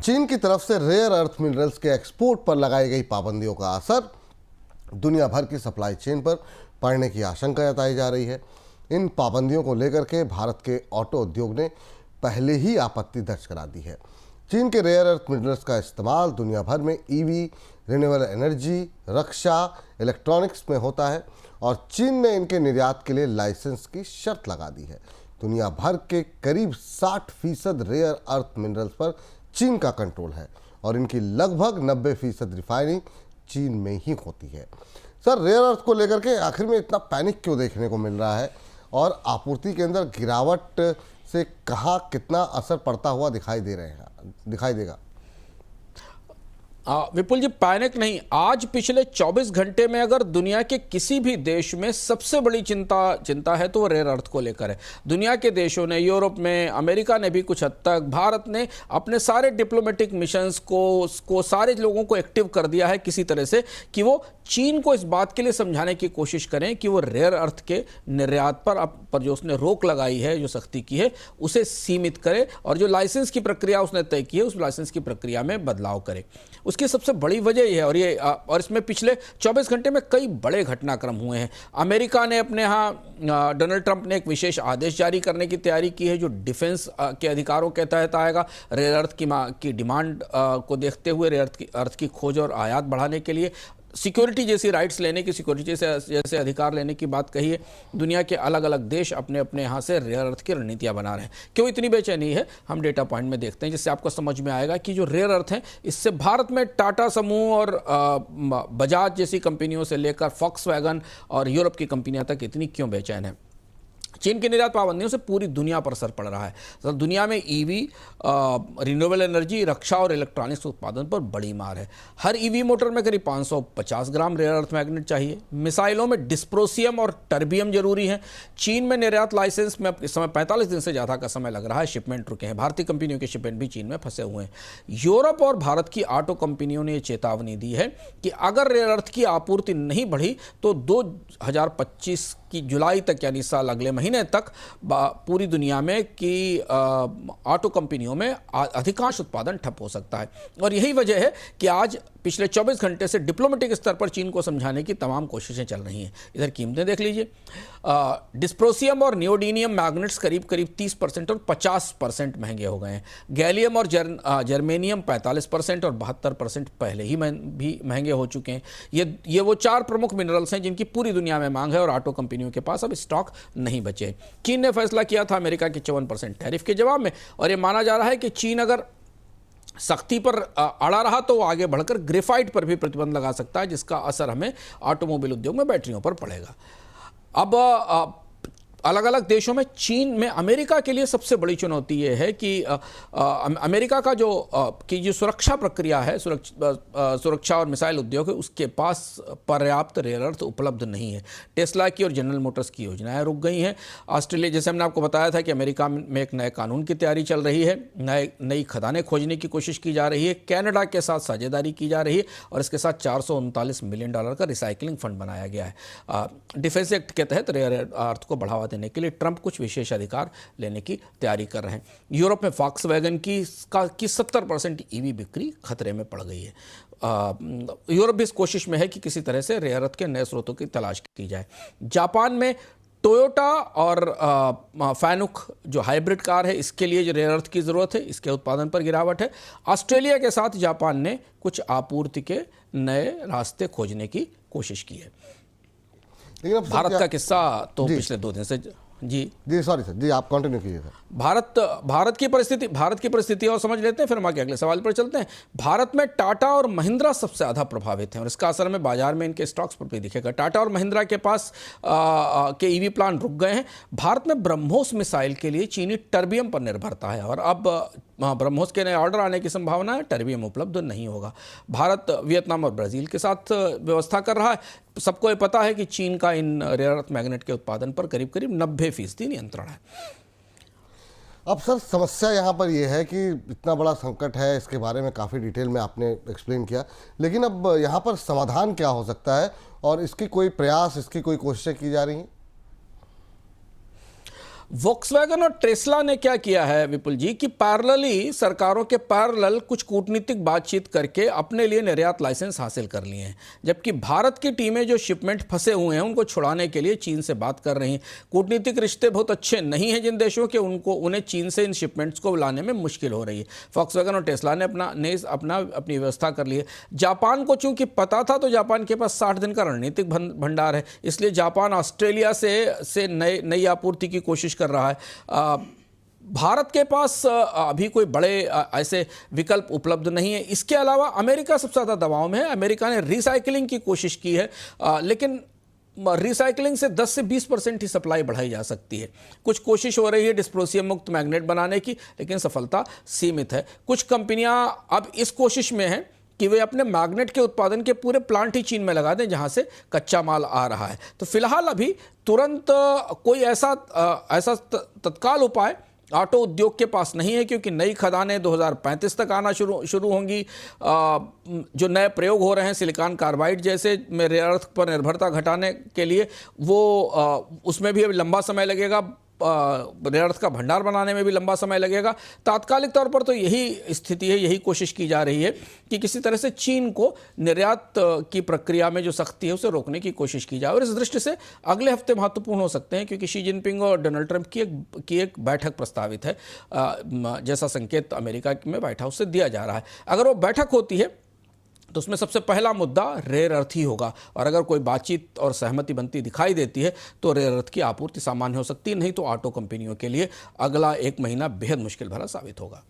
चीन की तरफ से रेयर अर्थ मिनरल्स के एक्सपोर्ट पर लगाई गई पाबंदियों का असर दुनिया भर की सप्लाई चेन पर पड़ने की आशंका जताई जा रही है। इन पाबंदियों को लेकर के भारत के ऑटो उद्योग ने पहले ही आपत्ति दर्ज करा दी है। चीन के रेयर अर्थ मिनरल्स का इस्तेमाल दुनिया भर में ईवी, रिन्यूएबल एनर्जी, रक्षा, इलेक्ट्रॉनिक्स में होता है और चीन ने इनके निर्यात के लिए लाइसेंस की शर्त लगा दी है। दुनिया भर के करीब 60% रेयर अर्थ मिनरल्स पर चीन का कंट्रोल है और इनकी लगभग 90% रिफाइनिंग चीन में ही होती है। सर, रेयर अर्थ को लेकर के आखिर में इतना पैनिक क्यों देखने को मिल रहा है और आपूर्ति के अंदर गिरावट से कहाँ कितना असर पड़ता हुआ दिखाई देगा? विपुल जी, पैनिक नहीं। आज पिछले 24 घंटे में अगर दुनिया के किसी भी देश में सबसे बड़ी चिंता है तो वो रेयर अर्थ को लेकर है। दुनिया के देशों ने, यूरोप में, अमेरिका ने भी कुछ हद तक, भारत ने अपने सारे डिप्लोमेटिक मिशंस को सारे लोगों को एक्टिव कर दिया है किसी तरह से कि वो चीन को इस बात के लिए समझाने की कोशिश करें कि वो रेयर अर्थ के निर्यात पर जो उसने रोक लगाई है, जो सख्ती की है, उसे सीमित करे और जो लाइसेंस की प्रक्रिया उसने तय की है उस लाइसेंस की प्रक्रिया में बदलाव करे। उसकी सबसे बड़ी वजह यह है और इसमें पिछले 24 घंटे में कई बड़े घटनाक्रम हुए हैं। अमेरिका ने अपने यहाँ डोनाल्ड ट्रंप ने एक विशेष आदेश जारी करने की तैयारी की है जो डिफेंस के अधिकारों के तहत आएगा। रेयर अर्थ की डिमांड को देखते हुए रेयर अर्थ की खोज और आयात बढ़ाने के लिए सिक्योरिटी जैसी राइट्स लेने की, सिक्योरिटी जैसे अधिकार लेने की बात कही है। दुनिया के अलग अलग देश अपने अपने यहाँ से रेयर अर्थ की रणनीतियाँ बना रहे हैं। क्यों इतनी बेचैनी है, हम डेटा पॉइंट में देखते हैं जिससे आपको समझ में आएगा कि जो रेयर अर्थ है इससे भारत में टाटा समूह और बजाज जैसी कंपनियों से लेकर फॉक्सवैगन और यूरोप की कंपनियां तक इतनी क्यों बेचैन है। चीन की निर्यात पाबंदियों से पूरी दुनिया पर असर पड़ रहा है। तो दुनिया में ईवी, रिन्यूएबल एनर्जी, रक्षा और इलेक्ट्रॉनिक्स उत्पादन पर बड़ी मार है। हर ईवी मोटर में करीब 550 ग्राम रेयर अर्थ मैग्नेट चाहिए। मिसाइलों में डिस्प्रोसियम और टर्बियम जरूरी है। चीन में निर्यात लाइसेंस में इस समय 45 दिन से ज़्यादा का समय लग रहा है। शिपमेंट रुके हैं। भारतीय कंपनियों के शिपमेंट भी चीन में फंसे हुए हैं। यूरोप और भारत की ऑटो कंपनियों ने यह चेतावनी दी है कि अगर रेयर अर्थ की आपूर्ति नहीं बढ़ी तो 2025 की जुलाई तक, यानी साल अगले महीने तक, पूरी दुनिया में की ऑटो कंपनियों में अधिकांश उत्पादन ठप हो सकता है। और यही वजह है कि आज पिछले 24 घंटे से डिप्लोमेटिक स्तर पर चीन को समझाने की तमाम कोशिशें चल रही हैं। इधर कीमतें देख लीजिए। डिस्प्रोसियम और नियोडीनियम मैग्नेट्स करीब 30% और 50% महंगे हो गए हैं। गैलियम और जर्मेनियम 45% और 72% पहले ही भी महंगे हो चुके हैं। ये वो 4 प्रमुख मिनरल्स हैं जिनकी पूरी दुनिया में मांग है और ऑटो कंपनियों के पास अब स्टॉक नहीं बचे। चीन ने फैसला किया था अमेरिका के 54% टैरिफ के जवाब में और ये माना जा रहा है कि चीन अगर सख्ती पर अड़ा रहा तो वो आगे बढ़कर ग्रेफाइट पर भी प्रतिबंध लगा सकता है जिसका असर हमें ऑटोमोबाइल उद्योग में बैटरियों पर पड़ेगा। अब अलग अलग देशों में चीन में अमेरिका के लिए सबसे बड़ी चुनौती ये है कि अमेरिका का जो सुरक्षा प्रक्रिया है, सुरक्षा और मिसाइल उद्योग है, उसके पास पर्याप्त रेयर अर्थ उपलब्ध नहीं है। टेस्ला की और जनरल मोटर्स की योजनाएं रुक गई हैं। ऑस्ट्रेलिया, जैसे हमने आपको बताया था कि अमेरिका में एक नए कानून की तैयारी चल रही है, नई खदानें खोजने की कोशिश की जा रही है। कनाडा के साथ साझेदारी की जा रही है और इसके साथ $439 मिलियन का रिसाइकलिंग फंड बनाया गया है। डिफेंस एक्ट के तहत रेयर अर्थ को बढ़ावा देने के लिए ट्रंप कुछ विशेष अधिकार लेने की तैयारी कर रहे हैं। यूरोप में फॉक्सवैगन की 70% ईवी बिक्री खतरे में पड़ गई है। यूरोप भी इस कोशिश में है कि किसी तरह से रेयर अर्थ के नए स्रोतों की तलाश की जाए। जापान में टोयोटा और फैनुक जो हाइब्रिड कार है, इसके लिए जो रेयर अर्थ की ज़रूरत है, इसके उत्पादन पर गिरावट है। ऑस्ट्रेलिया के साथ जापान ने कुछ आपूर्ति के नए रास्ते खोजने की कोशिश की है। भारत का किस्सा तो पिछले 2 दिन से जी सॉरी सर, जी आप कंटिन्यू कीजिए सर। भारत की परिस्थिति और समझ लेते हैं, फिर हम आगे अगले सवाल पर चलते हैं। भारत में टाटा और महिंद्रा सबसे ज़्यादा प्रभावित हैं और इसका असर हमें बाजार में इनके स्टॉक्स पर भी दिखेगा। टाटा और महिंद्रा के पास के ईवी प्लांट रुक गए हैं। भारत में ब्रह्मोस मिसाइल के लिए चीनी टर्बियम पर निर्भरता है और अब ब्रह्मोस के नए ऑर्डर आने की संभावना है। टर्बियम उपलब्ध नहीं होगा। भारत वियतनाम और ब्राज़ील के साथ व्यवस्था कर रहा है। सबको ये पता है कि चीन का इन रेयर अर्थ मैग्नेट के उत्पादन पर करीब 90% नियंत्रण है। अब सर, समस्या यहाँ पर यह है कि इतना बड़ा संकट है, इसके बारे में काफ़ी डिटेल में आपने एक्सप्लेन किया, लेकिन अब यहाँ पर समाधान क्या हो सकता है और इसकी कोई प्रयास, इसकी कोई कोशिशें की जा रही हैं? वॉक्सवैगन और टेस्ला ने क्या किया है विपुल जी कि पैरेलली सरकारों के पैरेलल कुछ कूटनीतिक बातचीत करके अपने लिए निर्यात लाइसेंस हासिल कर लिए हैं, जबकि भारत की टीमें जो शिपमेंट फंसे हुए हैं उनको छुड़ाने के लिए चीन से बात कर रही हैं। कूटनीतिक रिश्ते बहुत अच्छे नहीं हैं जिन देशों के, उन्हें चीन से इन शिपमेंट्स को लाने में मुश्किल हो रही है। वॉक्सवैगन और टेस्ला ने अपनी व्यवस्था कर ली है। जापान को चूंकि पता था, तो जापान के पास 60 दिन का रणनीतिक भंडार है, इसलिए जापान ऑस्ट्रेलिया से नई आपूर्ति की कोशिश कर रहा है। भारत के पास अभी कोई बड़े ऐसे विकल्प उपलब्ध नहीं है। इसके अलावा अमेरिका सबसे ज़्यादा दबाव में है। अमेरिका ने रिसाइकलिंग की कोशिश की है, लेकिन रिसाइकलिंग से 10 से 20% ही सप्लाई बढ़ाई जा सकती है। कुछ कोशिश हो रही है डिस्पोजियम मुक्त मैग्नेट बनाने की, लेकिन सफलता सीमित है। कुछ कंपनियां अब इस कोशिश में हैं कि वे अपने मैग्नेट के उत्पादन के पूरे प्लांट ही चीन में लगा दें जहां से कच्चा माल आ रहा है। तो फिलहाल अभी तुरंत कोई ऐसा तत्काल उपाय ऑटो उद्योग के पास नहीं है, क्योंकि नई खदानें 2035 तक आना शुरू होंगी। जो नए प्रयोग हो रहे हैं सिलिकॉन कार्बाइड जैसे में रेयर अर्थ पर निर्भरता घटाने के लिए, वो उसमें भी अभी लंबा समय लगेगा। रेयर अर्थ का भंडार बनाने में भी लंबा समय लगेगा। तात्कालिक तौर पर तो यही स्थिति है, यही कोशिश की जा रही है कि किसी तरह से चीन को निर्यात की प्रक्रिया में जो सख्ती है उसे रोकने की कोशिश की जाए। और इस दृष्टि से अगले हफ्ते महत्वपूर्ण हो सकते हैं, क्योंकि शी जिनपिंग और डोनाल्ड ट्रंप की एक बैठक प्रस्तावित है, जैसा संकेत अमेरिका में व्हाइट हाउस से दिया जा रहा है। अगर वो बैठक होती है तो उसमें सबसे पहला मुद्दा रेयर अर्थ ही होगा, और अगर कोई बातचीत और सहमति बनती दिखाई देती है तो रेयर अर्थ की आपूर्ति सामान्य हो सकती है, नहीं तो ऑटो कंपनियों के लिए अगला 1 महीना बेहद मुश्किल भरा साबित होगा।